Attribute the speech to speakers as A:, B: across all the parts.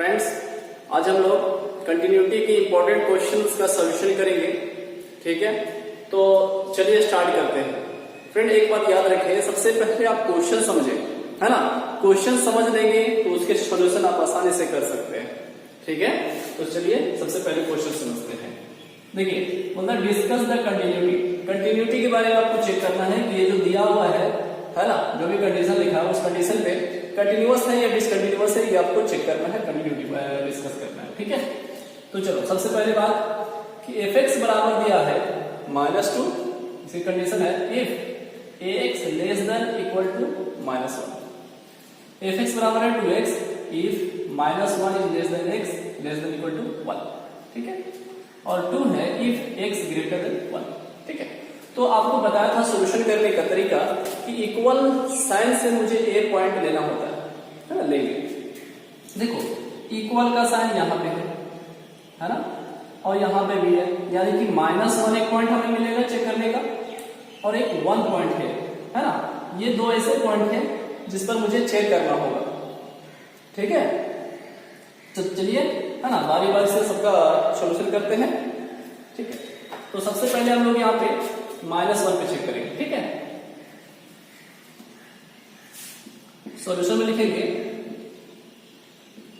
A: Friends, आज हम लोग कंटिन्यूटी के इंपॉर्टेंट क्वेश्चंस का सॉल्यूशन करेंगे। ठीक है, तो चलिए स्टार्ट करते हैं। फ्रेंड, एक बात याद रखें, सबसे पहले आप क्वेश्चन समझें, है ना। क्वेश्चन समझ लेंगे तो उसके सॉल्यूशन आप आसानी से कर सकते हैं। ठीक है, तो चलिए सबसे पहले क्वेश्चन समझते हैं। देखिए, मतलब डिस्कस द कंटिन्यूटी। कंटिन्यूटी के बारे में आपको चेक करना है कि ये जो दिया हुआ है ना, जो भी कंडीशन लिखा है उस कंडीशन पे कंटिन्यूअस है या डिसकंटिन्यूअस है, ये आपको चेक करना है, कंटिन्यूटी डिस्कस करना है। ठीक है, तो चलो सबसे पहले बात कि एफ एक्स बराबर दिया है -2, इसकी कंडीशन है if a x less than equal to -1। F x बराबर है 2x if -1 is less than x less than equal to 1। ठीक है, और 2 है इफ x ग्रेटर देन 1। ठीक है, तो आपको बताया था सॉल्यूशन करने का तरीका कि इक्वल साइन से मुझे ए पॉइंट लेना होता है ना। लेंगे, देखो इक्वल का साइन यहाँ पे है ना, और यहाँ पे भी है, यानी कि -1 एक पॉइंट हमें मिलेगा चेक करने का, और एक 1 पॉइंट है ना। ये दो ऐसे पॉइंट है जिस पर मुझे चेक करना होगा। ठीक है, तो चलिए, है ना, बारी बारी से सबका सॉल्यूशन करते हैं। ठीक है, तो सबसे पहले हम लोग यहाँ पे -1 पे चेक करेंगे। ठीक है, सॉल्यूशन में लिखेंगे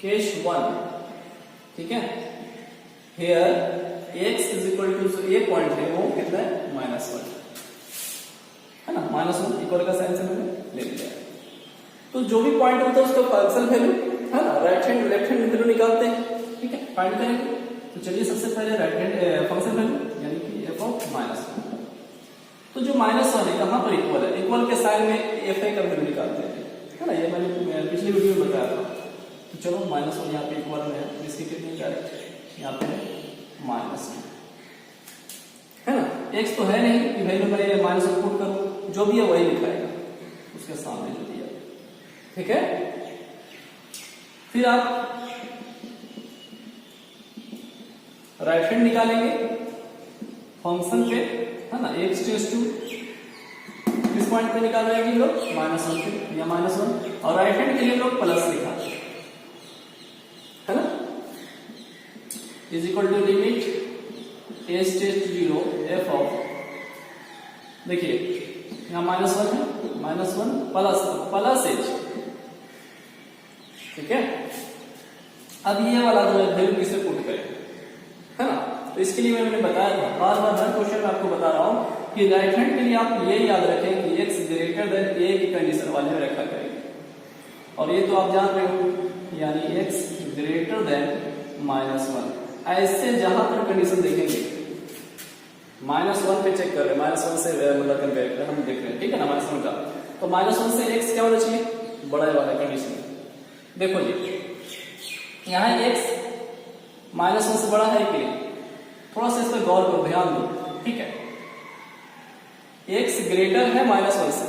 A: केस 1। ठीक है, here x is equal to, जो ए पॉइंट है वो कितना है, -1 है ना। -1 इक्वल का साइन से मैंने ले लिया। तो जो भी पॉइंट होता है उसका फंक्शन वैल्यू, है ना, right hand left hand value निकालते हैं। ठीक है, फाइंड करेंगे। तो चलिए सबसे पहले राइट हैंड फंक्शन वैल्यू यानी कि f ऑफ -1। तो जो -1 है कहां पर इक्वल है, इक्वल के साइन में एफ का वैल्यू निकालते हैं, है ना। ये मैंने पिछली वीडियो में बताया था। तो चलो -1 यहाँ पे इक्वल में है, इसकी कितनी डायरेक्ट यहाँ पे -2 है ना। x तो है नहीं कि वैल्यू मैं -1 पुट करूं, जो भी है वही लिखाएगा उसके सामने जो दिया। ठीक है, फिर आप राइट हैंड निकालेंगे फंक्शन पे, है ना। x टेंस टू किस पॉइंट पे निकाल रहे हैं लोग, -1 पे या -1, और राइट हैंड के लिए लोग प्लस लिखा है ना। Is equal to limit h tends to 0 f of, देखिए यहाँ -1 है, -1 प्लस h। ठीक है, अब ये वाला जो है वैल्यू किसे पुट करें, है ना। तो इसके लिए मैंने बताया था, बार बार हर क्वेश्चन में आपको बता रहा हूं कि राइट हैंड के लिए आप ये याद रखें कि x ग्रेटर देन a की कंडीशन वाले में रखा करेंगे, और ये तो आप जान रहे हो, यानी x ग्रेटर देन -1। ऐसे जहां पर कंडीशन देखेंगे -1 पे चेक कर रहे हैं, -1 से मतलब कंपेयर हम देख रहे हैं। ठीक है ना, -1 का, तो -1 से x क्या होना चाहिए, बड़ा वाला कंडीशन। देखो जी, यहाँ x -1 से बड़ा है कि नहीं, थोड़ा सा इस पर गौर करो, ध्यान दो। ठीक है, x ग्रेटर है -1 से,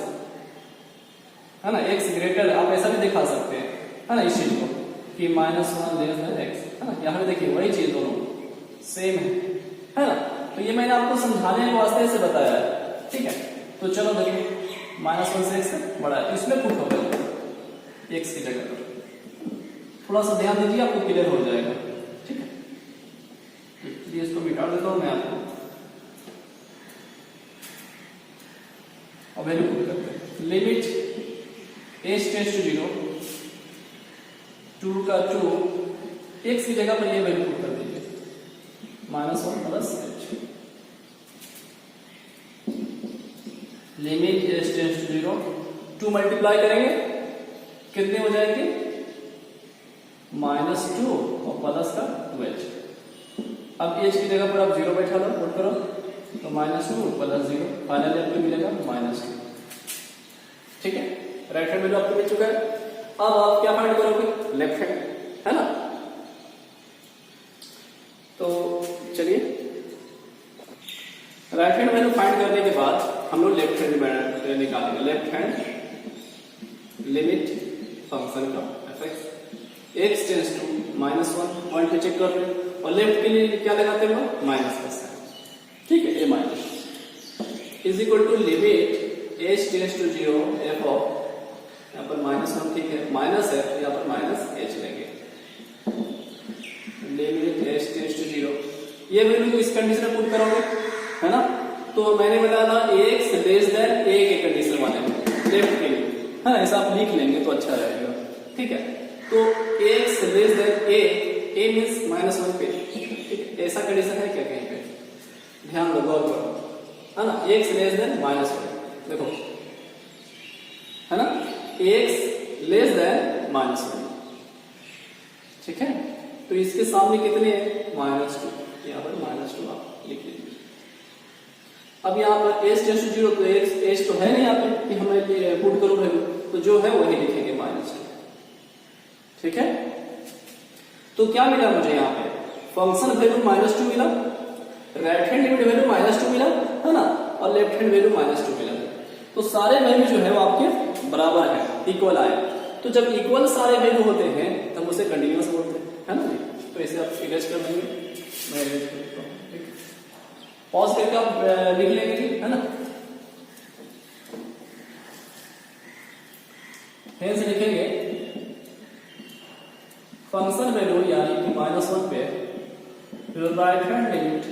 A: है ना। x ग्रेटर, आप ऐसा भी दिखा सकते हैं, है ना, इस चीज को कि -1 लेस देन x, है ना। यहाँ देखिए वही चीज दोनों सेम है ना। तो ये मैंने आपको समझाने के वास्ते से बताया है। ठीक है, तो चलो देखिए -1 से x बड़ा है, तो इसमें पुट होगा x की जगह पर। थोड़ा सा ध्यान दीजिए, आपको क्लियर हो जाएगा। ठीक है, चलिए इसको मिटा देता हूं मैं आपको, और वैल्यू पुट करते हैं। लिमिट h टेंस टू 0 2 का 2, x की जगह पर ये वैल्यू पुट कर दीजिए, -1 plus h। Limit h tends to 0 2 multiply करेंगे, कितने हो जाएंगे, -2 और प्लस का 2h। अब h की जगह पर आप 0 बैठा लो, पुट करो, तो -2 प्लस 0, फाइनली आपको मिलेगा -2। ठीक है, राइट हैंड वैल्यू आपको मिल चुका है। अब आप क्या फाइंड करोगे, लेफ्ट हैंड, है ना। तो चलिए, राइट हैंड वैल्यू फाइंड करने के बाद हम लोग लेफ्ट हैंड निकालेंगे। लेफ्ट हैंड लिमिट फंक्शन का fx x tends to -1 point पे चेक कर रहे हैं, और लेफ्ट के लिए क्या लगाते हैं, माइनस का साइन। ठीक है, a minus is equal to limit h tends to 0 f of, यहाँ पर -1, ठीक है, माइनस है, यहाँ पर -h लेंगे। लिमिट एच टेंड्स टू 0, ये वैल्यू इस कंडीशन में पुट करोगे, है ना। तो मैंने बताया था एक्स लेस देन ए के कंडीशन वाले में लेफ्ट के लिए, है ना, ऐसा आप लिख लेंगे तो अच्छा रहेगा, ठीक है। तो एक्स लेस देन ए मीन्स -1 पे, ठीक है, ऐसा कंडीशन है क्या कहीं पे, ध्यान दो, गौर करो, है ना। एक्स लेस देन -1, देखो, है ना, एक्स लेस देन -1, ठीक है। तो इसके सामने कितने हैं, -2, यहाँ पर -2 आप लिख लीजिए। अब यहाँ पर एच टेंड्स टू 0, तो एच तो है नहीं यहाँ पे कि हमें पुट करूं वैल्यू, तो जो है वही लिखेंगे -2, ठीक है। तो क्या मिला मुझे यहाँ पे, फंक्शन वैल्यू -2 मिला, राइट हैंड लिमिट वैल्यू -2 मिला, है ना, और लेफ्ट हैंड वैल्यू -2 मिला। तो सारे वैल्यू जो है वो आपके बराबर है, इक्वल आए। तो जब इक्वल सारे वैल्यू होते हैं तब उसे कंटिन्यूअस बोलते हैं, है ना। तो इसे आप इरेज कर देंगे, मैं इरेज करता हूं, ठीक है, पॉज करके आप लिख लेंगे, है ना। हेंस लिखेंगे फंक्शन वैल्यू यानी कि -1 पे right hand limit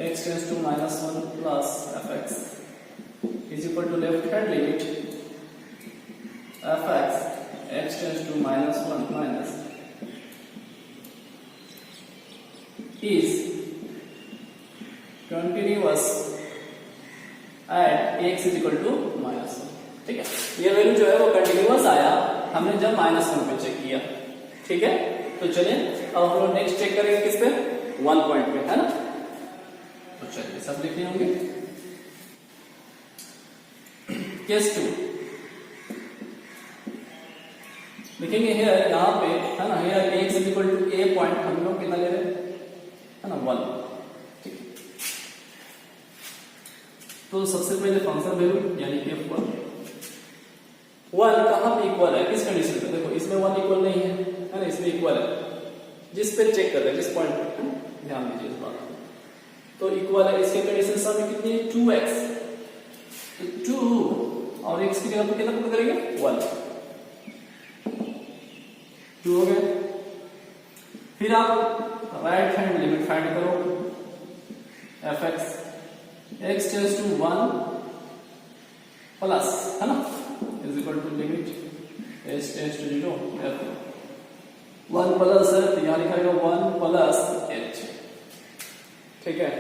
A: x tends to -1 plus fx is equal to left hand limit fx x tends to -1 minus is continuous at x is equal to -1, ठीक है। ये वैल्यू जो है वो कंटिन्यूअस आया हमने जब -1 पे चेक किया, ठीक है। तो चलिए अब हम लोग नेक्स्ट चेक करेंगे किस पे, 1 पॉइंट पे, है ना। तो चलिए सब लिखने होंगे। केस 2 लिखेंगे हियर, यहाँ पे, है ना, here x is equal to a point हम लोग कितना ले रहे हैं, है ना, 1, ठीक है। तो सबसे पहले फंक्शन वैल्यू यानी कि f1 कहां पे इक्वल है, किस कंडीशन पे, देखो इसमें 1 इक्वल नहीं है ना, इसमें इक्वल है, जिस पे चेक कर रहे हैं, जिस पॉइंट पे, ध्यान दीजिए इस बात को। तो इक्वल है, इसके कंडीशन सामने कितनी है, 2x, तो 2 और x की जगह पे कितना पुट करेंगे, 1, 2 हो गए। फिर आप राइट हैंड लिमिट फाइंड करो, fx x tends to 1 plus, है ना, is equal to limit h tends to 0 1 plus है, तो यहां लिखा जाएगा 1 प्लस h, ठीक है।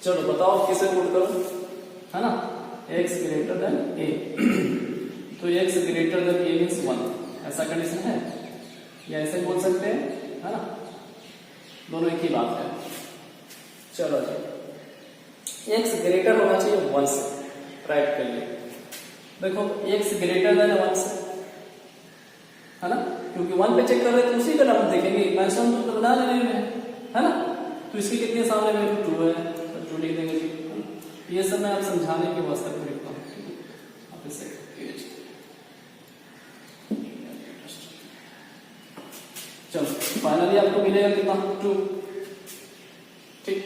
A: चलो बताओ किसे पुट करो, है ना, x ग्रेटर देन a, तो x greater than a means 1, ऐसा कंडीशन है, या ऐसे बोल सकते हैं, है ना, दोनों एक ही बात है। चलो जी, x ग्रेटर होना चाहिए 1 से, राइट कर लिए, देखो x ग्रेटर देन 1 से, है ना, क्योंकि 1 पे चेक कर रहे हैं तो उसी का नाम देखेंगे, इक्वेशन तो बना ले रहे हैं, है ना। तो इसके कितने सामने वैल्यू 2 है, तो 2 लिख देंगे जी। ये सब मैं आप समझाने के वास्ते को लिखता हूँ, आप इसे चलो फाइनली आपको मिलेगा कितना, 2, ठीक।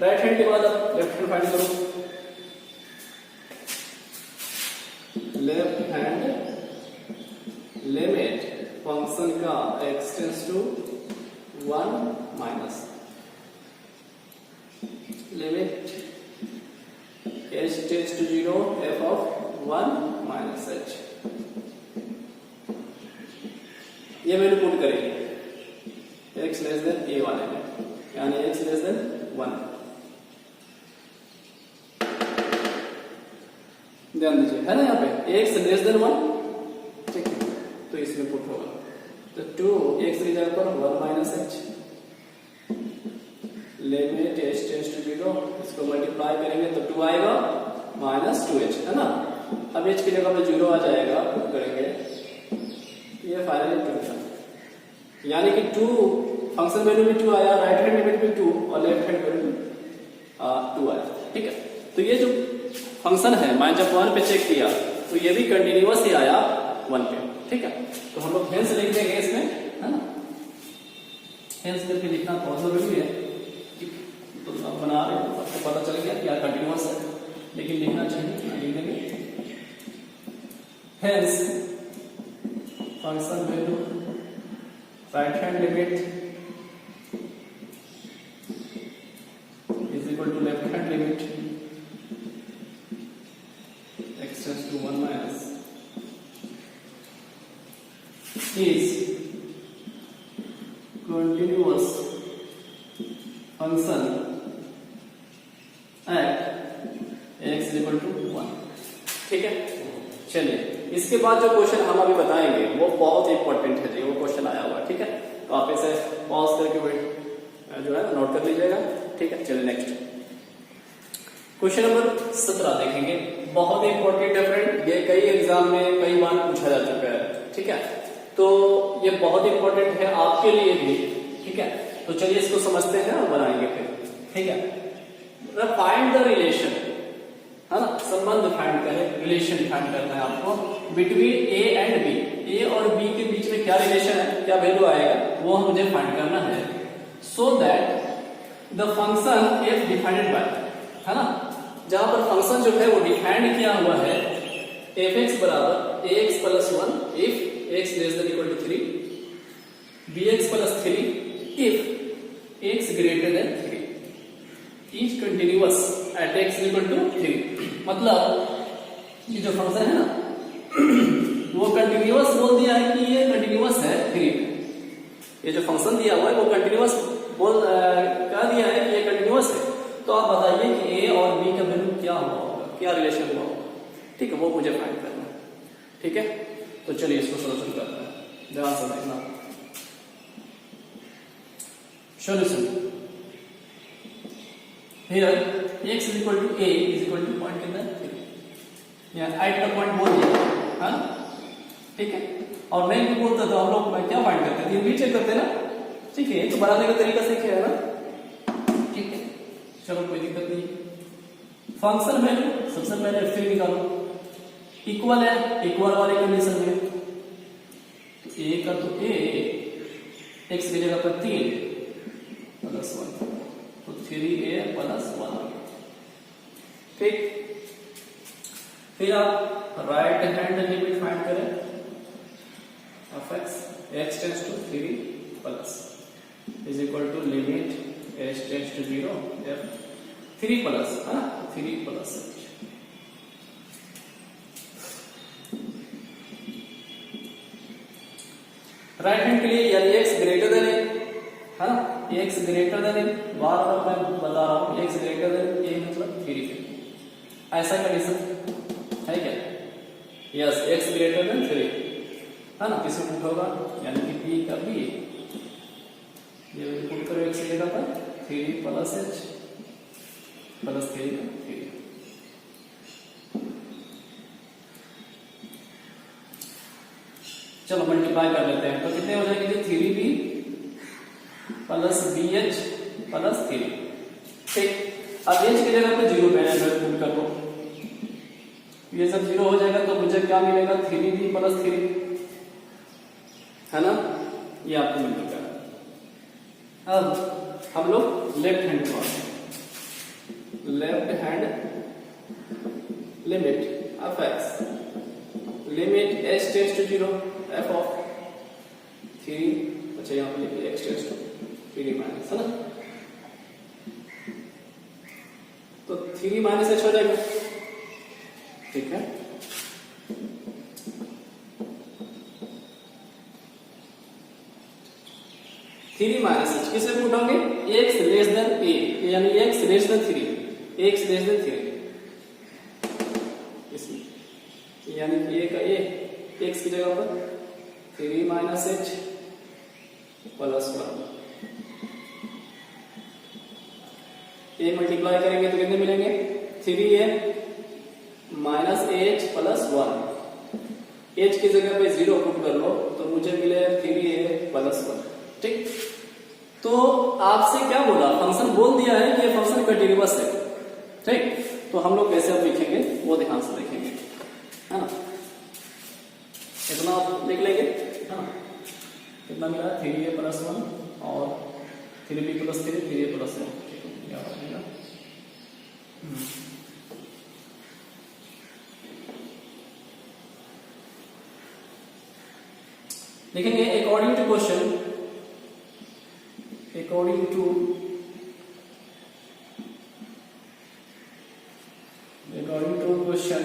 A: राइट हैंड के बाद आप लेफ्ट हैंड फाइंड करो, लेफ्ट हैंड लिमिट फंक्शन का x tends to 1 minus limit h tends to 0 f of 1 minus h, ये वैल्यू पुट करेंगे x लेस देन a वाले में, यानी x लेस देन 1, ध्यान दीजिए, है ना, यहाँ पे x लेस देन 1, ठीक है, तो इसमें पुट होगा, तो 2x की जगह पर 1 minus h limit h tends to 0, इसको मल्टीप्लाई करेंगे तो 2 आएगा माइनस 2h, है ना। अब h की जगह पर 0 आ जाएगा, पुट करेंगे, ये फाइनली 2 था, यानी कि 2 फंक्शन वैल्यू में 2 आया, राइट हैंड लिमिट में 2 और लेफ्ट हैंड वैल्यू में 2 आया, ठीक है। तो ये जो फंक्शन है मैंने जब 1 पे चेक किया तो ये भी कंटिन्यूअस ही आया 1 पे, ठीक है। तो हम लोग हेंस लिख देंगे इसमें, है ना, हेंस करके लिखना बहुत जरूरी है, तो आप बना रहे हो आपको पता चल गया क्या कंटिन्यूअस है, लेकिन लिखना चाहिए, लिख देंगे hence function value right hand limit is equal to left hand limit x tends to 1 minus is continuous function at x equal to 1। ठीक है, चलिए इसके बाद जो क्वेश्चन हम अभी बताएंगे वो बहुत इंपॉर्टेंट है जी, वो क्वेश्चन आया हुआ है। ठीक है, तो आप इसे पॉज करके वेट जो है नोट कर लीजिएगा। ठीक है, चलिए नेक्स्ट क्वेश्चन नंबर 17 देखेंगे। बहुत इंपॉर्टेंट है फ्रेंड, ये कई एग्जाम में कई बार पूछा जा चुका है। ठीक है, तो ये बहुत इंपॉर्टेंट है आपके लिए भी। ठीक है, तो चलिए इसको समझते हैं और बनाएंगे फिर। ठीक है, फाइंड द रिलेशन, है ना, संबंध फाइंड करें, रिलेशन फाइंड करना है आपको बिटवीन ए एंड बी। ए और बी के बीच में क्या रिलेशन है, क्या वैल्यू आएगा, वो मुझे फाइंड करना है। So that the function F defined by, है ना, जहां पर फंक्शन जो है वो डिफाइंड किया हुआ है एफ एक्स बराबर A X plus 1 if x less than equal to 3, bx plus 3 if x greater than 3 is continuous at x equal to 3। मतलब ये जो फंक्शन है ना वो कंटिन्यूअस बोल दिया है कि ये कंटिन्यूअस है 3। ये जो फंक्शन दिया हुआ है वो कंटिन्यूअस बोल कह दिया है कि ये कंटिन्यूअस है। तो आप बताइए कि a और b का वैल्यू क्या होगा, क्या रिलेशन हुआ होगा। ठीक है, वो मुझे फाइंड करना है। ठीक है, तो चलिए इसको सोल्यूशन करते हैं, ध्यान से देखना। Solution here x is equal to a is equal to point कितना है 3, यहाँ एट का पॉइंट बोल दिया है। ठीक है, और नहीं भी बोलता तो हम लोग क्या फाइंड करते हैं, भी चेक करते हैं ना। ठीक है, तो बनाने का तरीका सीखे है ना। ठीक है, चलो कोई दिक्कत नहीं। फंक्शन वैल्यू सबसे पहले फिर निकालो, इक्वल है, इक्वल वाले कंडीशन में तो a का तो a x की जगह पर 3 प्लस 1 तो 3a प्लस 1। ठीक, फिर आप राइट हैंड लिमिट फाइंड करें of x tends to 3 plus is equal to limit h tends to 0 f 3 plus, है ना, 3 प्लस h। राइट हैंड के लिए यानी x ग्रेटर देन ए, है ना, x ग्रेटर देन ए, बार बार मैं बता रहा हूं x ग्रेटर देन ए मतलब 3। ऐसा कंडीशन है क्या, यस x ग्रेटर देन 3, है ना, किसे पुट होगा यानी कि p का b, ये पुट करो x की जगह पर 3 प्लस h प्लस 3 का 3। चलो मल्टीप्लाई कर लेते हैं, तो कितने हो जाएंगे 3b प्लस bh प्लस 3। ठीक, अब h की जगह पे 0 पहले पुट कर लो, ये सब 0 हो जाएगा तो मुझे क्या मिलेगा 3b प्लस 3, है ना, ये आपको मिल चुका है। अब हम लोग लेफ्ट हैंड को आते हैं। Left hand limit of x limit h tends to 0 f of 3, अच्छा यहाँ पे लिखिए x टेंड्स टू 3 माइनस, है ना, तो 3 माइनस h हो जाएगा। ठीक है, थ्री माइनस h किसे पुट होंगे x लेस देन a, यानी x less then 3, x less then 3 इसमें, यानी कि a का a x की जगह पर 3 minus h plus 1, a multiply करेंगे तो कितने मिलेंगे 3a minus h plus 1, h की जगह पे 0 पुट कर लो तो मुझे मिले 3a प्लस 1। ठीक, तो आपसे क्या बोला, फंक्शन बोल दिया है कि ये फंक्शन कंटिन्यूअस है। ठीक, तो हम लोग कैसे अब लिखेंगे वो ध्यान से देखेंगे, है ना, इतना आप लिख लेंगे, है ना, कितना मिला 3a प्लस 1 और 3b प्लस 3 3a प्लस 1। क्या बनेगा, लिखेंगे according to question, according to question,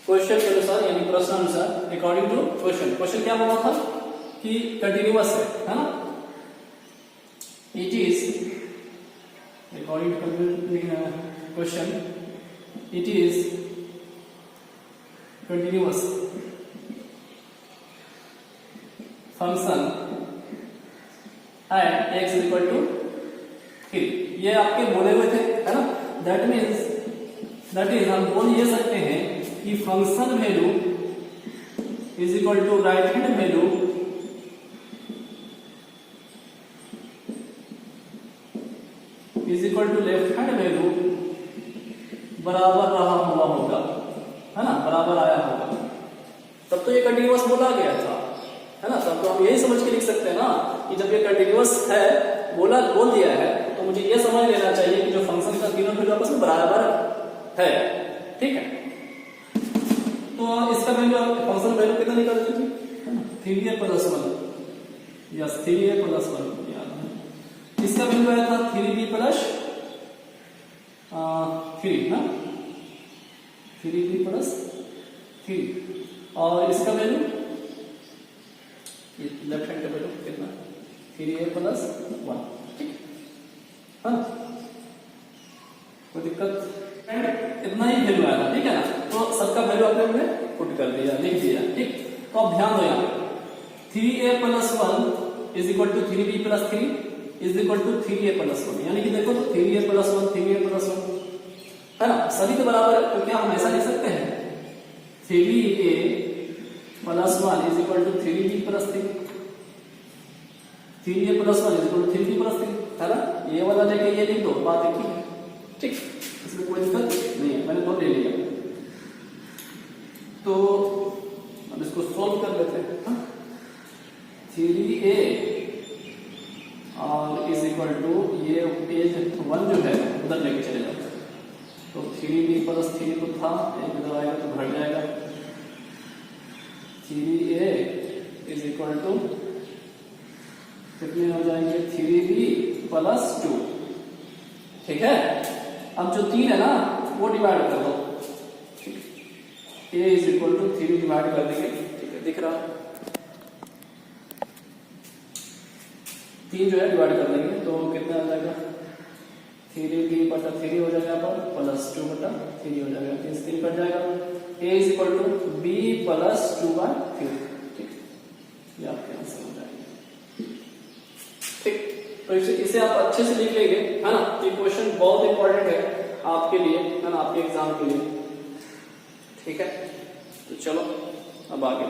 A: question के अनुसार यानी प्रश्न अनुसार, अकॉर्डिंग टू क्वेश्चन। क्वेश्चन क्या बोला था कि कंटिन्यूअस है ना, it is according to question it is continuous function at x equal to 3। ये आपके बोले हुए थे है ना, दैट इज हम बोल ये सकते हैं कि function value is equal to right hand value is equal to left hand value बराबर रहा हुआ होगा, है ना, बराबर आया होगा, तब तो ये कंटिन्यूअस बोला गया था, है ना। तब तो हम यही समझ के लिख सकते हैं ना कि जब ये कंटिन्यूअस है, बोल दिया है, तो मुझे ये समझ लेना चाहिए कि जो फंक्शन का तीनों वैल्यू आपस में बराबर है, ठीक है। तो इसका वैल्यू फंक्शन वैल्यू कितना निकाल दीजिए, 3a + 1, यस 3a + 1 याद है। इसका वैल्यू आया था 3b + 3 ना, 3b + 3, और इसका वैल्यू ये लेफ्ट हैंड का वैल्यू कितना, 3a + 1, ठीक है। कोई दिक्कत, इतना ही वैल्यू आया था, ठीक है ना। तो सबका वैल्यू आपने पुट कर दिया, लिख दिया, ठीक। तो अब ध्यान दो यहाँ 3a + 1 is equal to 3b + 3 is equal to 3a + 1, यानी कि देखो तो 3a + 1 3a + 1 है ना, सभी के बराबर। तो क्या हम ऐसा लिख सकते हैं 3a + 1 is equal to 3b + 3, 3a + 1 is equal to 3b + 3, है ना। ये वाला लेके ये लिख दो, बात एक ही है, ठीक, इसमें कोई दिक्कत नहीं है, मैंने तो ले लिया। तो अब इसको सॉल्व कर लेते हैं। 3a और इज इक्वल टू ये पेज 1 जो है उधर लेके चले जाओ, तो 3b + 3 तो था, एक इधर आएगा तो घट जाएगा, 3a इज इक्वल टू कितने हो जाएंगे 3b + 2, ठीक है। अब जो 3 है ना वो डिवाइड कर दो, a is equal to 3 divide कर देंगे, ठीक है, दिख रहा 3 जो है डिवाइड कर देंगे, तो कितना आ जाएगा 3b/3 हो जाएगा पर +2/3 हो जाएगा, 3 से 3 कट जाएगा, a is equal to b + 2/3, ठीक, ये आपके आंसर हो जाएगा, ठीक। तो इसे आप अच्छे से लिख लेंगे, है ना। ये क्वेश्चन बहुत इंपॉर्टेंट है आपके लिए, है ना, आपके एग्जाम के लिए, ठीक है। तो चलो अब आगे